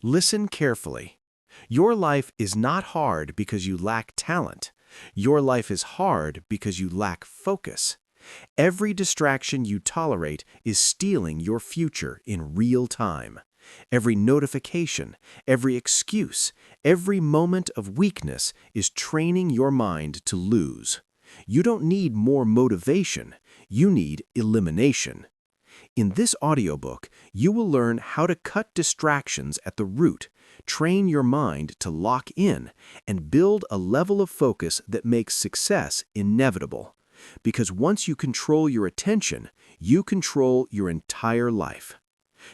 Listen carefully. Your life is not hard because you lack talent. Your life is hard because you lack focus. Every distraction you tolerate is stealing your future in real time. Every notification, every excuse, every moment of weakness is training your mind to lose. You don't need more motivation, you need elimination. In this audiobook, you will learn how to cut distractions at the root, train your mind to lock in, and build a level of focus that makes success inevitable. Because once you control your attention, you control your entire life.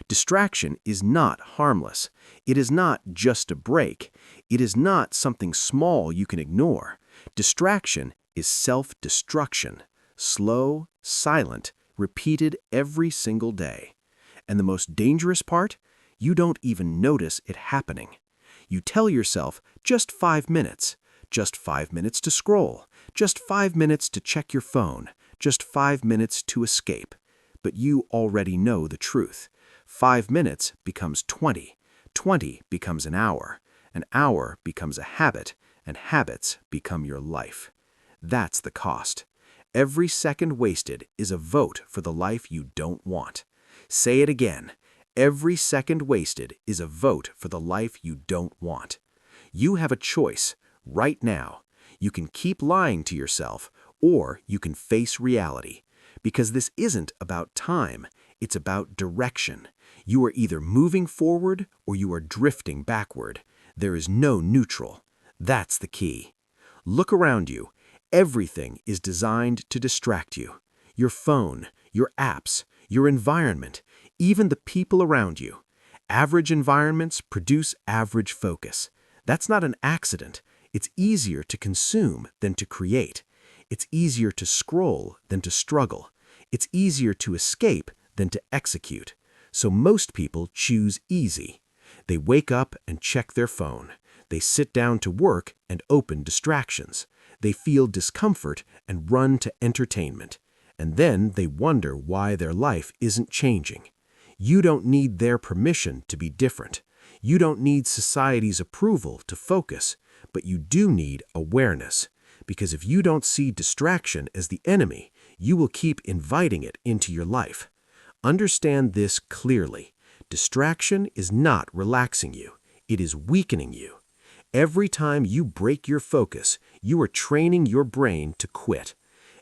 Distraction is not harmless. It is not just a break. It is not something small you can ignore. Distraction is self-destruction, slow, silent, repeated every single day. And the most dangerous part? You don't even notice it happening. You tell yourself, just 5 minutes, just 5 minutes to scroll, just 5 minutes to check your phone, just 5 minutes to escape. But you already know the truth. 5 minutes becomes 20, 20 becomes an hour becomes a habit, and habits become your life. That's the cost. Every second wasted is a vote for the life you don't want. Say it again. Every second wasted is a vote for the life you don't want. You have a choice right now. You can keep lying to yourself, or you can face reality. Because this isn't about time, it's about direction. You are either moving forward or you are drifting backward. There is no neutral. That's the key. Look around you. Everything is designed to distract you. Your phone, your apps, your environment, even the people around you. Average environments produce average focus. That's not an accident. It's easier to consume than to create. It's easier to scroll than to struggle. It's easier to escape than to execute. So most people choose easy. They wake up and check their phone. They sit down to work and open distractions. They feel discomfort and run to entertainment. And then they wonder why their life isn't changing. You don't need their permission to be different. You don't need society's approval to focus, but you do need awareness. Because if you don't see distraction as the enemy, you will keep inviting it into your life. Understand this clearly. Distraction is not relaxing you. It is weakening you. Every time you break your focus, you are training your brain to quit.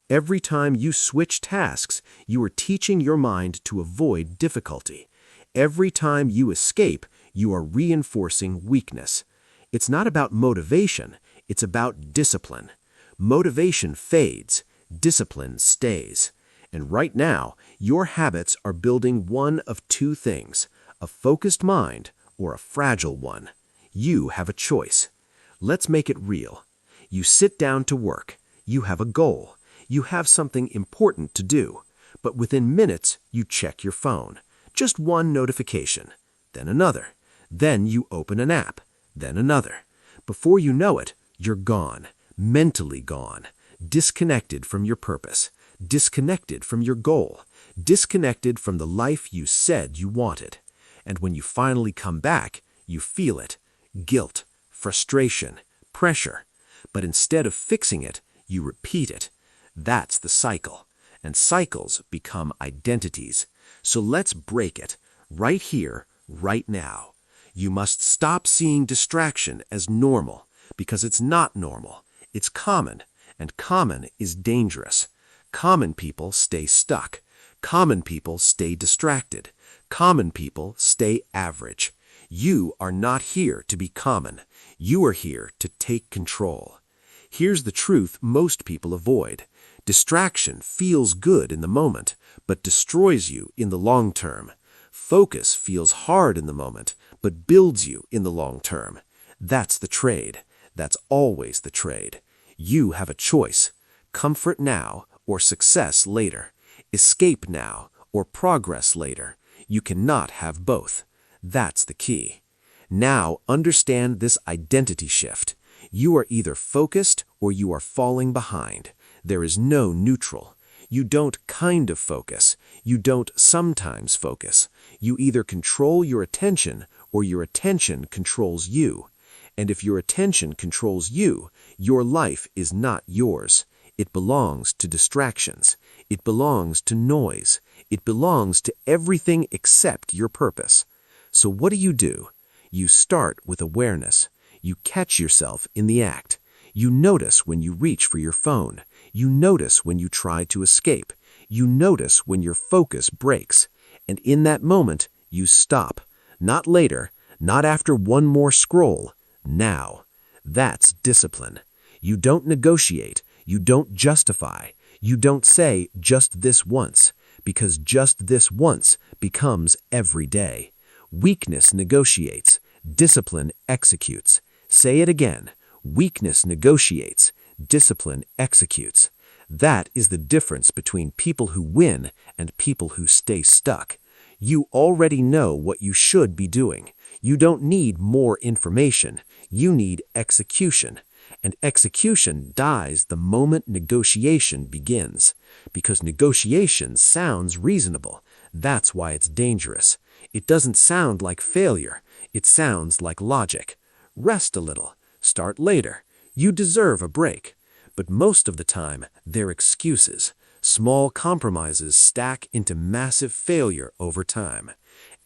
Every time you switch tasks, you are teaching your mind to avoid difficulty. Every time you escape, you are reinforcing weakness. It's not about motivation, it's about discipline. Motivation fades, discipline stays. And right now, your habits are building one of two things, a focused mind or a fragile one. You have a choice. Let's make it real. You sit down to work. You have a goal. You have something important to do. But within minutes, you check your phone. Just one notification, then another. Then you open an app, then another. Before you know it, you're gone, mentally gone, disconnected from your purpose, disconnected from your goal, disconnected from the life you said you wanted. And when you finally come back, you feel it. Guilt, frustration, pressure. But instead of fixing it, you repeat it. That's the cycle. And cycles become identities. So let's break it, right here, right now. You must stop seeing distraction as normal, because it's not normal. It's common, and common is dangerous. Common people stay stuck. Common people stay distracted. Common people stay average. You are not here to be common. You are here to take control. Here's the truth most people avoid. Distraction feels good in the moment, but destroys you in the long term. Focus feels hard in the moment, but builds you in the long term. That's the trade. That's always the trade. You have a choice. Comfort now or success later. Escape now or progress later. You cannot have both. That's the key. Now understand this identity shift. You are either focused or you are falling behind. There is no neutral. You don't kind of focus. You don't sometimes focus. You either control your attention or your attention controls you. And if your attention controls you, your life is not yours. It belongs to distractions. It belongs to noise. It belongs to everything except your purpose. So what do? You start with awareness. You catch yourself in the act. You notice when you reach for your phone. You notice when you try to escape. You notice when your focus breaks. And in that moment, you stop. Not later, not after one more scroll. Now. That's discipline. You don't negotiate. You don't justify. You don't say just this once, because just this once becomes every day. Weakness negotiates. Discipline executes. Say it again. Weakness negotiates. Discipline executes. That is the difference between people who win and people who stay stuck. You already know what you should be doing. You don't need more information. You need execution. And execution dies the moment negotiation begins. Because negotiation sounds reasonable. That's why it's dangerous. It doesn't sound like failure. It sounds like logic. Rest a little. Start later. You deserve a break. But most of the time, they're excuses. Small compromises stack into massive failure over time.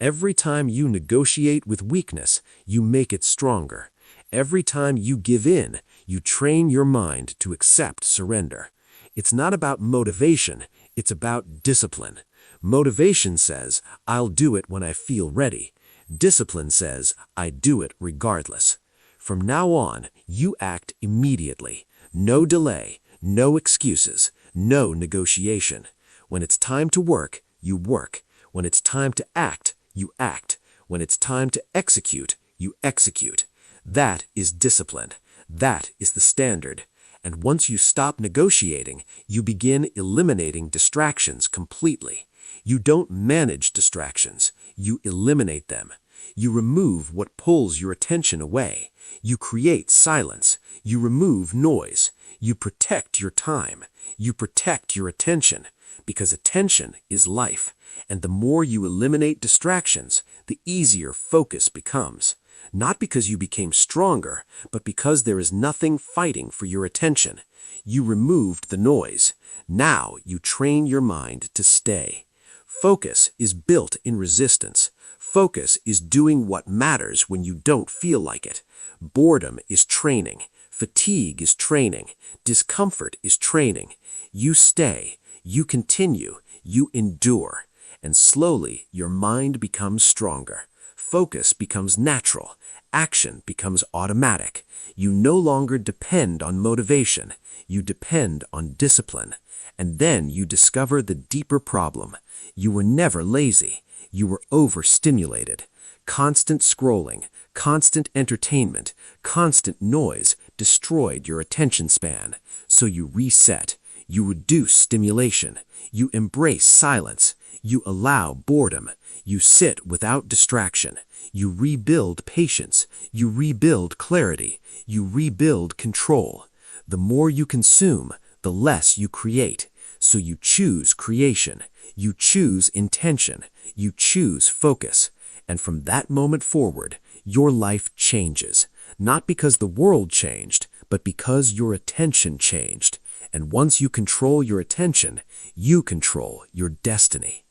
Every time you negotiate with weakness, you make it stronger. Every time you give in, you train your mind to accept surrender. It's not about motivation, it's about discipline. Motivation says, I'll do it when I feel ready. Discipline says, I do it regardless. From now on, you act immediately. No delay, no excuses, no negotiation. When it's time to work, you work. When it's time to act, you act. When it's time to execute, you execute. That is discipline. That is the standard. And once you stop negotiating, you begin eliminating distractions completely. You don't manage distractions. You eliminate them. You remove what pulls your attention away. You create silence. You remove noise. You protect your time. You protect your attention. Because attention is life. And the more you eliminate distractions, the easier focus becomes. Not because you became stronger, but because there is nothing fighting for your attention. You removed the noise. Now you train your mind to stay. Focus is built in resistance. Focus is doing what matters when you don't feel like it. Boredom is training. Fatigue is training. Discomfort is training. You stay. You continue. You endure. And slowly your mind becomes stronger. Focus becomes natural. Action becomes automatic. You no longer depend on motivation. You depend on discipline. And then you discover the deeper problem. You were never lazy. You were overstimulated. Constant scrolling, constant entertainment, constant noise destroyed your attention span. So you reset. You reduce stimulation. You embrace silence. You allow boredom. You sit without distraction. You rebuild patience. You rebuild clarity. You rebuild control. The more you consume, the less you create. So you choose creation. You choose intention. You choose focus. And from that moment forward, your life changes. Not because the world changed, but because your attention changed. And once you control your attention, you control your destiny.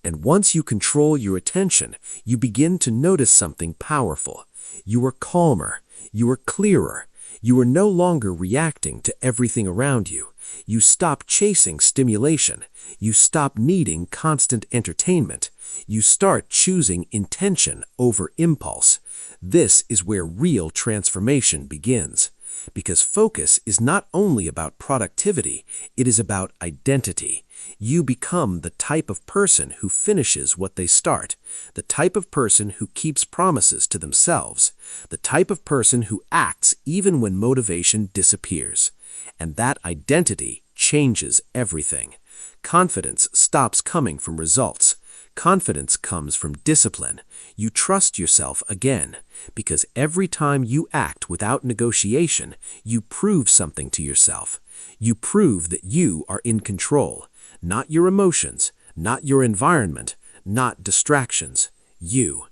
And once you control your attention, you begin to notice something powerful. You are calmer. You are clearer. You are no longer reacting to everything around you. You stop chasing stimulation. You stop needing constant entertainment. You start choosing intention over impulse. This is where real transformation begins. Because focus is not only about productivity, it is about identity. You become the type of person who finishes what they start, the type of person who keeps promises to themselves, the type of person who acts even when motivation disappears. And that identity changes everything. Confidence stops coming from results. Confidence comes from discipline. You trust yourself again, because every time you act without negotiation, you prove something to yourself. You prove that you are in control. Not your emotions, not your environment, not distractions. You.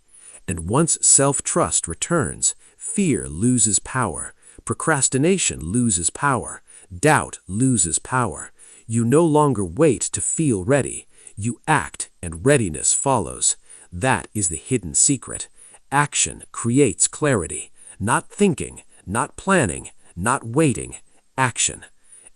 And once self-trust returns, fear loses power, procrastination loses power, doubt loses power. You no longer wait to feel ready. You act, and readiness follows. That is the hidden secret. Action creates clarity. Not thinking, not planning, not waiting. Action.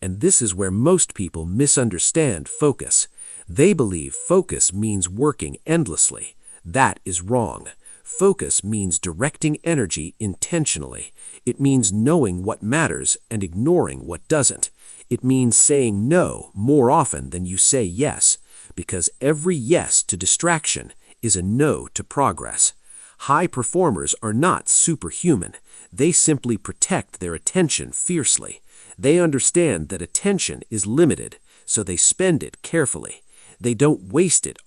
And this is where most people misunderstand focus. They believe focus means working endlessly. That is wrong. Focus means directing energy intentionally. It means knowing what matters and ignoring what doesn't. It means saying no more often than you say yes, because every yes to distraction is a no to progress. High performers are not superhuman. They simply protect their attention fiercely. They understand that attention is limited, so they spend it carefully. They don't waste it